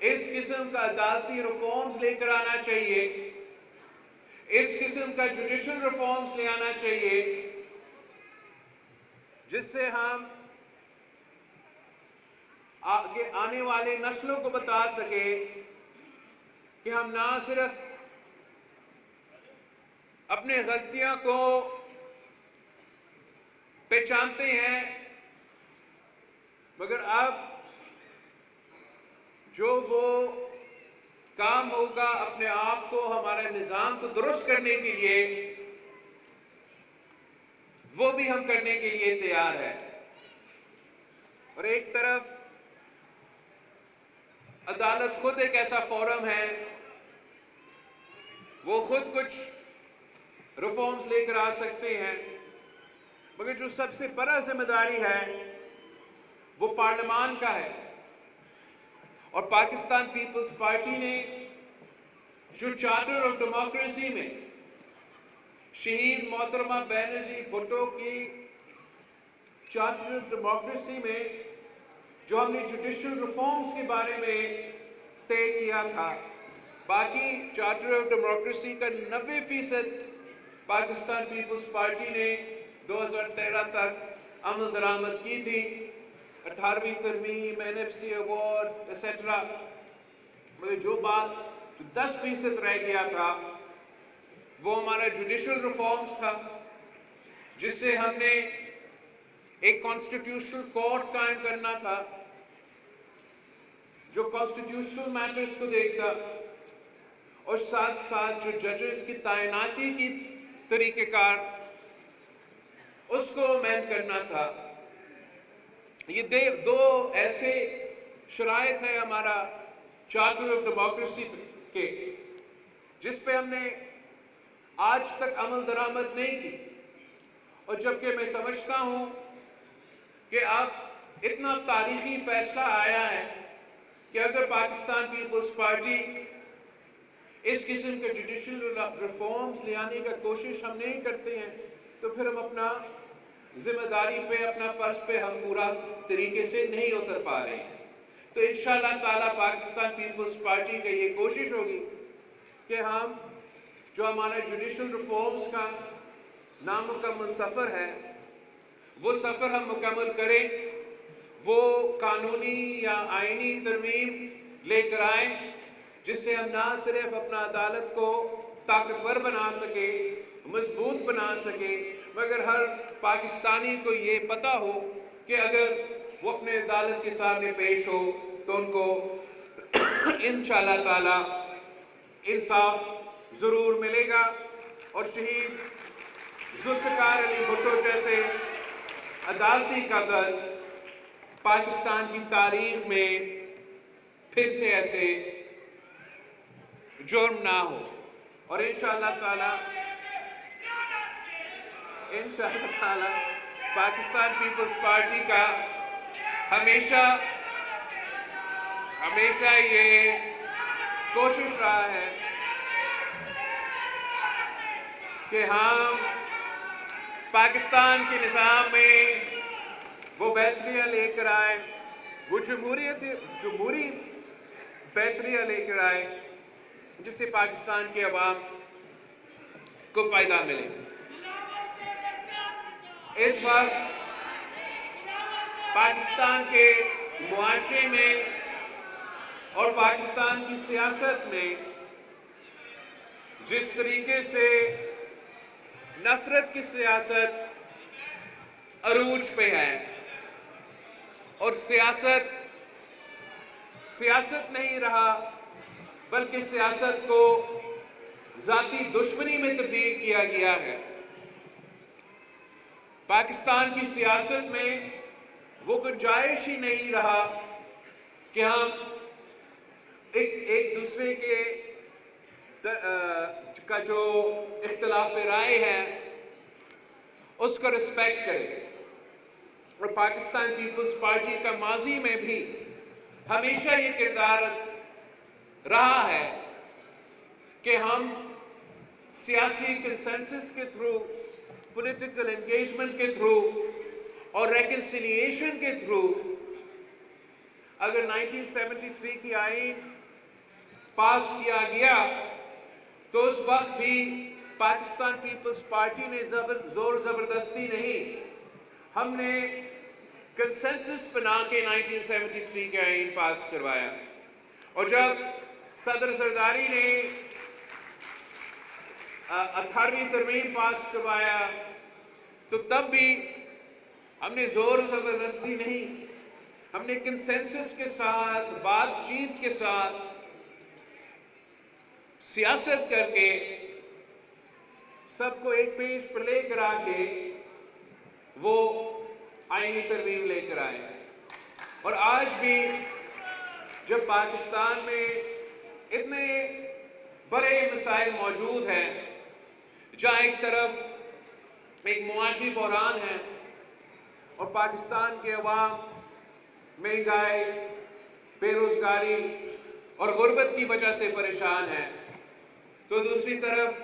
اس قسم کا عدالتی ریفارمز لے کر آنا چاہیے، اس قسم کا جوڈیشل ریفارمز لے آنا چاہیے، جس سے ہم آگے آنے والے نسلوں کو بتا سکے کہ ہم نہ صرف اپنے غلطیاں کو پہچانتے ہیں، مگر اب جو وہ کام ہوگا اپنے آپ کو، ہمارے نظام کو درست کرنے کے لیے، وہ بھی ہم کرنے کے لیے تیار ہے۔ اور ایک طرف عدالت خود ایک ایسا فورم ہے، وہ خود کچھ ریفارمز لے کر آ سکتے ہیں، مگر جو سب سے بڑا ذمہ داری ہے وہ پارلیمان کا ہے۔ اور پاکستان پیپلز پارٹی نے جو چارٹر آف ڈیموکریسی میں شہید محترمہ بینظیر بھٹو کی چارٹر آف ڈیموکریسی میں جو ہم نے جوڈیشل ریفارمز کے بارے میں طے کیا تھا، باقی چارٹر آف ڈیموکریسی کا 90% پاکستان پیپلز پارٹی نے 2013 تک عمل درآمد کی تھی، 18ویں ترمیم، NFC ایوارڈ ایسیٹرا، مگر جو 10% رہ گیا تھا وہ ہمارا جوڈیشل ریفارمز تھا، جس سے ہم نے ایک کانسٹیٹیوشنل کورٹ قائم کرنا تھا جو کانسٹیٹیوشنل میٹرز کو دیکھتا، اور ساتھ ساتھ جو ججز کی تعیناتی کی طریقہ کار اس کو امینڈ کرنا تھا۔ یہ دو ایسے شرائط ہیں ہمارا چارٹر آف ڈیموکریسی کے، جس پہ ہم نے آج تک عمل درآمد نہیں کی، اور جبکہ میں سمجھتا ہوں کہ اب اتنا تاریخی فیصلہ آیا ہے کہ اگر پاکستان پیپلز پارٹی اس قسم کے جوڈیشل ریفارمز لے آنے کا کوشش ہم نہیں کرتے ہیں تو پھر ہم اپنا ذمہ داری پہ، اپنا فرض پہ ہم پورا طریقے سے نہیں اتر پا رہے ہیں۔ تو انشاءاللہ تعالی پاکستان پیپلز پارٹی کا یہ کوشش ہوگی کہ ہم جو ہمارا جوڈیشل ریفارمز کا نامکمل سفر ہے وہ سفر ہم مکمل کریں، وہ قانونی یا آئینی ترمیم لے کر آئیں جس سے ہم نہ صرف اپنا عدالت کو طاقتور بنا سکے، مضبوط بنا سکے، مگر ہر پاکستانی کو یہ پتہ ہو کہ اگر وہ اپنے عدالت کے سامنے پیش ہو تو ان کو انشاءاللہ تعالی انصاف ضرور ملے گا، اور شہید ذوالفقار علی بھٹو جیسے عدالتی قاتل پاکستان کی تاریخ میں پھر سے ایسے جرم نہ ہو، اور انشاءاللہ تعالی پاکستان پیپلز پارٹی کا ہمیشہ یہ کوشش رہا ہے کہ ہم پاکستان کے نظام میں وہ بہتریاں لے کر آئیں، وہ جمہوری بہتریاں لے کر آئیں جس سے پاکستان کے عوام کو فائدہ ملے۔ اس وقت پاکستان کے معاشرے میں اور پاکستان کی سیاست میں جس طریقے سے نفرت کی سیاست عروج پہ ہے، اور سیاست نہیں رہا بلکہ سیاست کو ذاتی دشمنی میں تبدیل کیا گیا ہے۔ پاکستان کی سیاست میں وہ گنجائش ہی نہیں رہا کہ ہم ایک دوسرے کا جو اختلاف رائے ہے اس کا رسپیکٹ کریں، اور پاکستان پیپلز پارٹی کا ماضی میں بھی ہمیشہ یہ کردار رہا ہے کہ ہم سیاسی کنسنسس کے تھرو، پولیٹیکل انگیجمنٹ کے تھرو اور ریکنسیلیشن کے تھرو اگر 1973 کی آئین پاس کیا گیا تو اس وقت بھی پاکستان پیپلز پارٹی نے زور زبردستی نہیں، ہم نے کنسنسس بنا کے 1973 کا آئین پاس کروایا. اور جب صدر زرداری نے 18ویں ترمیم پاس کروایا تو تب بھی ہم نے زور زبردستی نہیں، ہم نے کنسنسس کے ساتھ، بات چیت کے ساتھ، سیاست کر کے سب کو ایک پیج پر لے کر آ کے وہ آئینی ترمیم لے کر آئے. اور آج بھی جب پاکستان میں اتنے بڑے مسائل موجود ہیں، جہاں ایک طرف ایک معاشی بحران ہے اور پاکستان کے عوام مہنگائی، بے روزگاری اور غربت کی وجہ سے پریشان ہے، تو دوسری طرف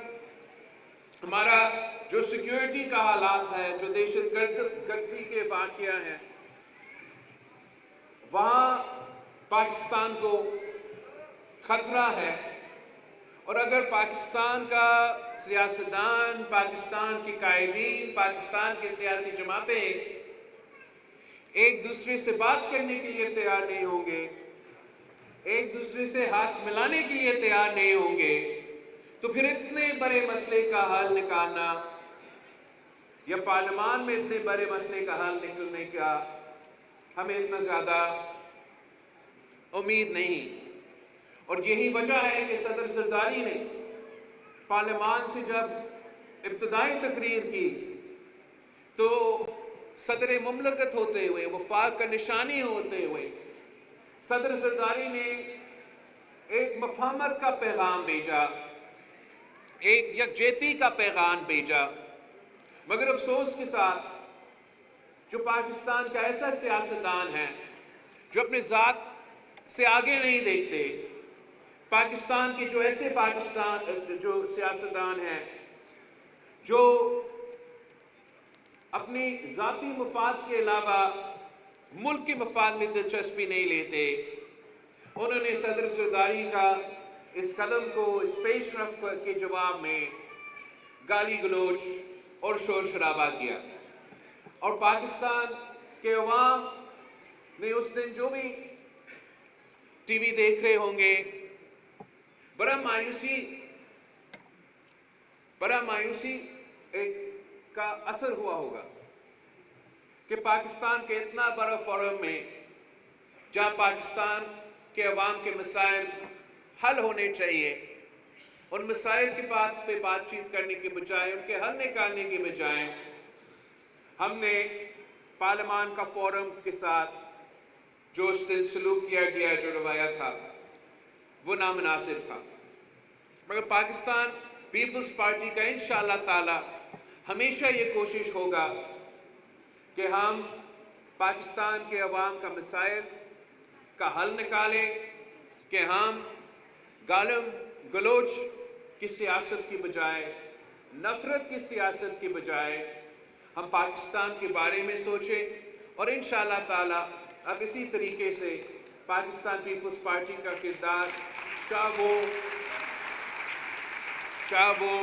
ہمارا جو سیکیورٹی کا حالات ہے، جو دہشت گردی کے واقعہ ہیں، وہاں پاکستان کو خطرہ ہے. اور اگر پاکستان کا سیاستدان، پاکستان کے قائدین، پاکستان کے سیاسی جماعتیں ایک دوسرے سے بات کرنے کے لیے تیار نہیں ہوں گے، ایک دوسرے سے ہاتھ ملانے کے لیے تیار نہیں ہوں گے، تو پھر اتنے بڑے مسئلے کا حل نکالنا یا پارلیمان میں اتنے بڑے مسئلے کا حل نکلنے کا ہمیں اتنا زیادہ امید نہیں. اور یہی وجہ ہے کہ صدر زرداری نے پارلیمان سے جب ابتدائی تقریر کی تو صدر مملکت ہوتے ہوئے، وفاق کا نشانی ہوتے ہوئے، صدر زرداری نے ایک مفاہمت کا پیغام بھیجا، ایک یکجہتی کا پیغام بھیجا. مگر افسوس کے ساتھ جو پاکستان کا ایسا سیاستدان ہے جو اپنے ذات سے آگے نہیں دیکھتے، پاکستان کے جو ایسے جو سیاستدان ہیں جو اپنی ذاتی مفاد کے علاوہ ملک کے مفاد میں دلچسپی نہیں لیتے، انہوں نے صدر زرداری کا اس قدم کو، اس پیش رفت کے جواب میں گالی گلوچ اور شور شرابہ کیا. اور پاکستان کے عوام نے اس دن جو بھی ٹی وی دیکھ رہے ہوں گے، بڑا مایوسی کا اثر ہوا ہوگا کہ پاکستان کے اتنا بڑا فورم میں جہاں پاکستان کے عوام کے مسائل حل ہونے چاہیے، ان مسائل کی بات پہ بات چیت کرنے کے بجائے، ان کے حل نکالنے کے بجائے، ہم نے پارلیمان کا فورم کے ساتھ جو اس دن سلوک کیا گیا، جو رویہ تھا، وہ نامناسب تھا. مگر پاکستان پیپلز پارٹی کا انشاءاللہ تعالی ہمیشہ یہ کوشش ہوگا کہ ہم پاکستان کے عوام کا مسائل کا حل نکالیں، کہ ہم گالم گلوچ کی سیاست کی بجائے، نفرت کی سیاست کی بجائے ہم پاکستان کے بارے میں سوچیں. اور انشاءاللہ تعالی اب اسی طریقے سے پاکستان پیپلز پارٹی کا کردار، چاہے وہ